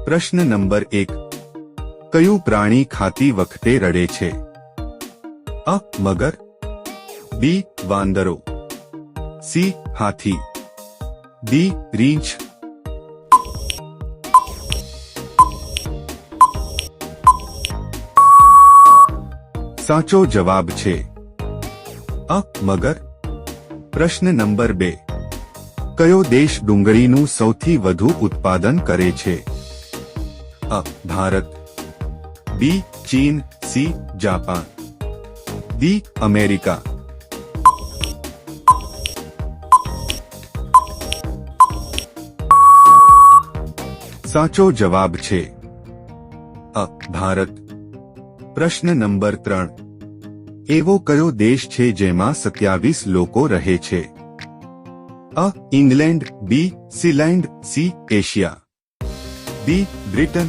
પ્રશ્ન નંબર 1. કયું પ્રાણી ખાતી વખતે રડે છે? અ. મગર, બી. વાંદરો, સી. હાથી, ડી. રીંછ. સાચો જવાબ છે અ. મગર. પ્રશ્ન નંબર 2. કયો દેશ ડુંગળીનું સૌથી વધુ ઉત્પાદન કરે છે? અ. ભારત, બી. ચીન, સી. Japan, D. અમેરિકા. સાચો જવાબ છે અ. ભારત. પ્રશ્ન નંબર 3. એવો કયો દેશ છે જેમાં 27 લોકો રહે છે? અ. ઇંગ્લેન્ડ, બી. સીલેન્ડ, સી. Asia, D. બ્રિટન.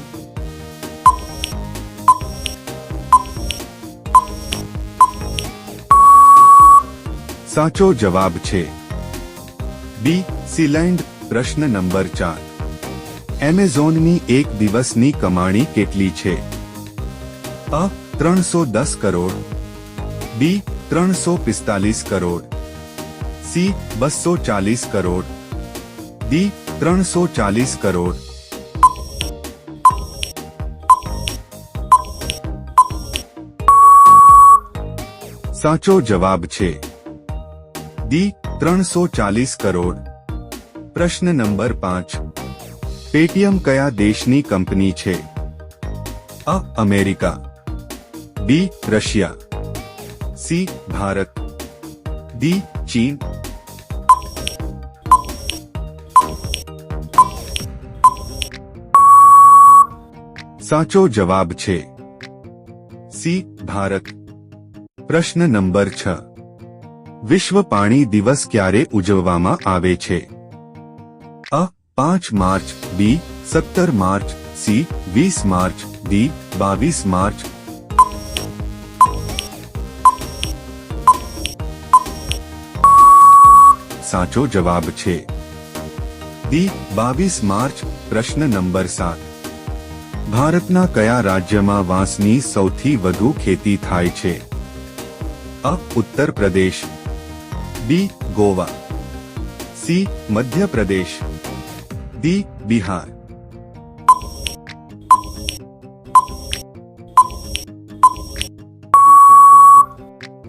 સાચો જવાબ છે બી. સીલેન્ડ. પ્રશ્ન નંબર 4. એમેઝોનની એક દિવસની કમાણી કેટલી છે? અ. 310 કરોડ, બી. 345 કરોડ, સી. 240 કરોડ, ડી. 340 કરોડ. સાચો જવાબ છે ડી. 340 કરોડ. પ્રશ્ન નંબર 5. પેટીએમ કયા દેશની કંપની છે? અ. America, B. Russia, C. Bharat, D. ચીન. સાચો જવાબ છે સી. ભારત. પ્રશ્ન નંબર 6. વિશ્વ પાણી દિવસ ક્યારે ઉજવવામાં આવે છે? અ. 5 માર્ચ, બી. 17 March, C. 20 March, D. 22 March. સાચો જવાબ છે ડી. 22 માર્ચ. પ્રશ્ન નંબર 7. ભારતના કયા રાજ્યમાં વાંસની સૌથી વધુ ખેતી થાય છે? અ. ઉત્તર પ્રદેશ, બી. ગોવા, સી. મધ્યપ્રદેશ, ડી. બિહાર.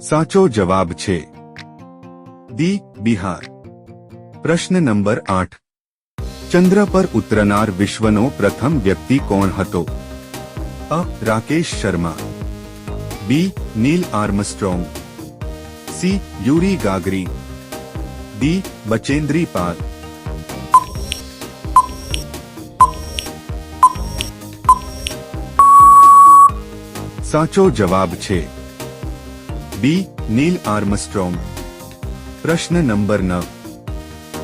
સાચો જવાબ છે ડી. બિહાર. પ્રશ્ન નંબર 8. ચંદ્ર પર ઉતરનાર વિશ્વનો પ્રથમ વ્યક્તિ કોણ હતો? અ. Rakesh Sharma, B. Neil Armstrong, C. Yuri Gagarin, D. Bachendri Pal. સાચો જવાબ છે બી. Neil Armstrong. પ્રશ્ન નંબર 9.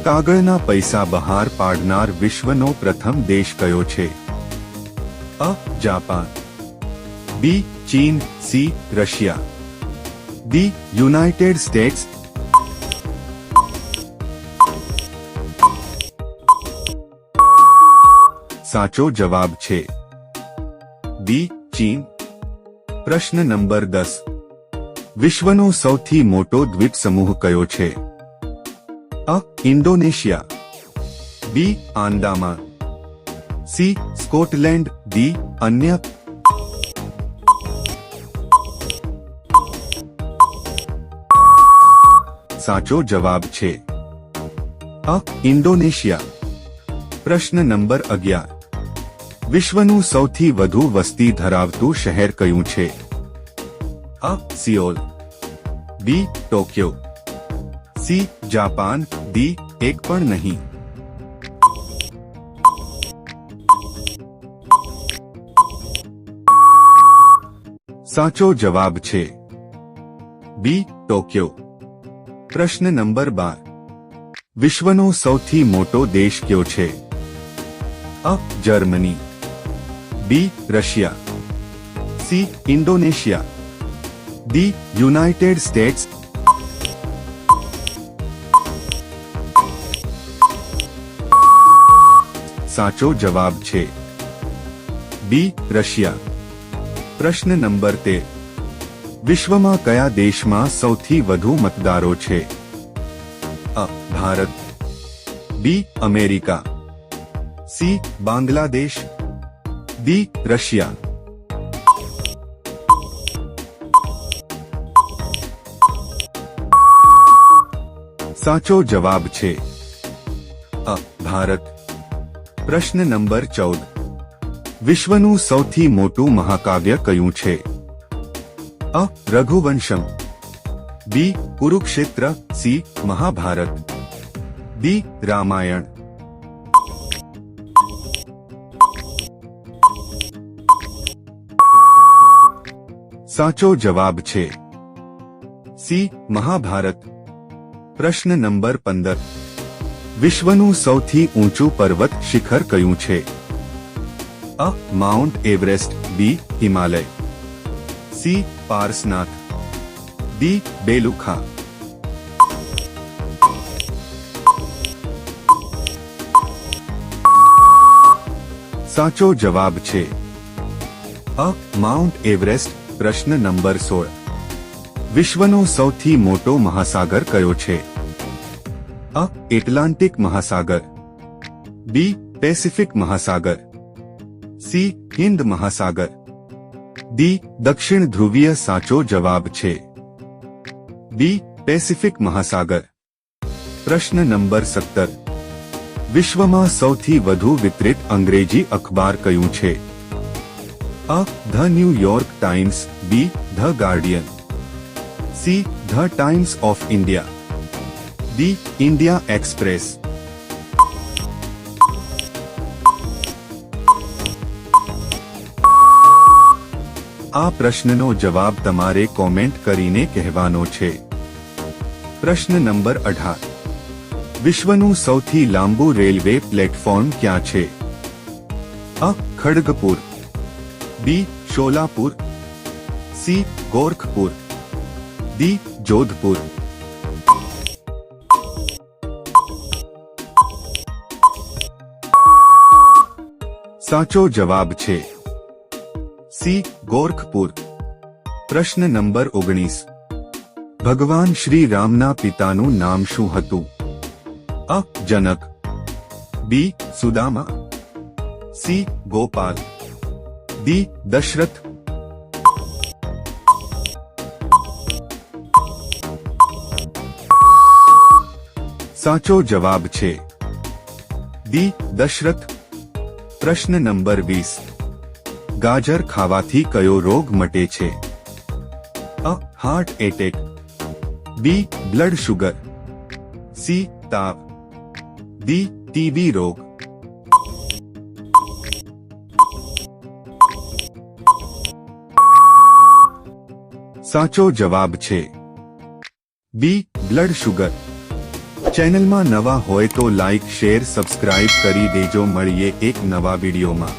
કાગળના પૈસા બહાર પાડનાર વિશ્વનો પ્રથમ દેશ કયો છે? અ. જાપાન, બી. ચીન, C. Russia, D. United States. સાચો જવાબ છે બી. ચીન. પ્રશ્ન નંબર 10. વિશ્વનો સૌથી મોટો દ્વીપ સમૂહ કયો છે? અ. ઇન્ડોનેશિયા, બી. આંદામાન, સી. Scotland, D. અન્ય. સાચો જવાબ છે અ. ઇન્ડોનેશિયા. પ્રશ્ન નંબર 11. વિશ્વનું સૌથી વધુ વસ્તી ધરાવતું શહેર કયું છે? અ. Seoul, B. Tokyo, C. Japan, D. એક પણ નહીં. સાચો જવાબ છે બી. ટોક્યો. પ્રશ્ન નંબર 12. વિશ્વનો સૌથી મોટો દેશ કયો છે? અ. Germany, B. Russia, C. Indonesia, D. United States. સાચો જવાબ છે બી રશિયા. પ્રશ્ન નંબર 13. વિશ્વમાં કયા દેશમાં સૌથી વધુ મતદારો છે? અ Bharat, B America, C Bangladesh, D Russia. સાચો જવાબ છે અ ભારત. પ્રશ્ન નંબર 14. વિશ્વનું સૌથી મોટું મહાકાવ્ય કયું છે? અ રઘુવંશમ, બી કુરુક્ષેત્ર, સી મહાભારત, ડી રામાયણ. સાચો જવાબ છે સી મહાભારત. પ્રશ્ન નંબર 15. વિશ્વનું સૌથી ઊંચું પર્વત શિખર કયું છે? અ માઉન્ટ એવરેસ્ટ, બી હિમાલય, સી પારસનાથ, ડી બેલુખા. સાચો જવાબ છે અ માઉન્ટ એવરેસ્ટ. પ્રશ્ન નંબર 16. વિશ્વનો સૌથી મોટો મહાસાગર કયો છે? અ એટલાન્ટિક મહાસાગર, બી પેસિફિક મહાસાગર, સી હિન્દ મહાસાગર, ડી દક્ષિણ ધ્રુવીય. સાચો જવાબ છે બી પેસિફિક મહાસાગર. પ્રશ્ન નંબર 17. વિશ્વમાં સૌથી વધુ વિતરિત અંગ્રેજી અખબાર કયું છે? અ the New York Times, B the Guardian, C the Times of India, D India Express. આ પ્રશ્નનો જવાબ તમારે કોમેન્ટ કરીને કહેવાનો છે. પ્રશ્ન નંબર 18. વિશ્વનું સૌથી લાંબુ રેલવે પ્લેટફોર્મ ક્યાં છે? અ ખડગપુર, બી શોલાપુર, સી ગોરખપુર, ડી જોધપુર. સાચો જવાબ છે સી ગોરખપુર. પ્રશ્ન નંબર 19. ભગવાન શ્રી રામના પિતાનું નામ શું હતું? અ જનક, બી સુદામા, સી ગોપાલ, ડી દશરથ. સાચો જવાબ છે ડી દશરથ. પ્રશ્ન નંબર 20. ગાજર ખાવાથી કયો રોગ મટે છે? અ હાર્ટ એટેક, બી બ્લડ શુગર, સી તાવ, ડી ટીબી રોગ. સાચો જવાબ છે બી બ્લડ શુગર. ચેનલમાં નવા હોય તો લાઇક, શેર, સબસ્ક્રાઇબ કરી દેજો. મળીએ એક નવા વિડીયોમાં.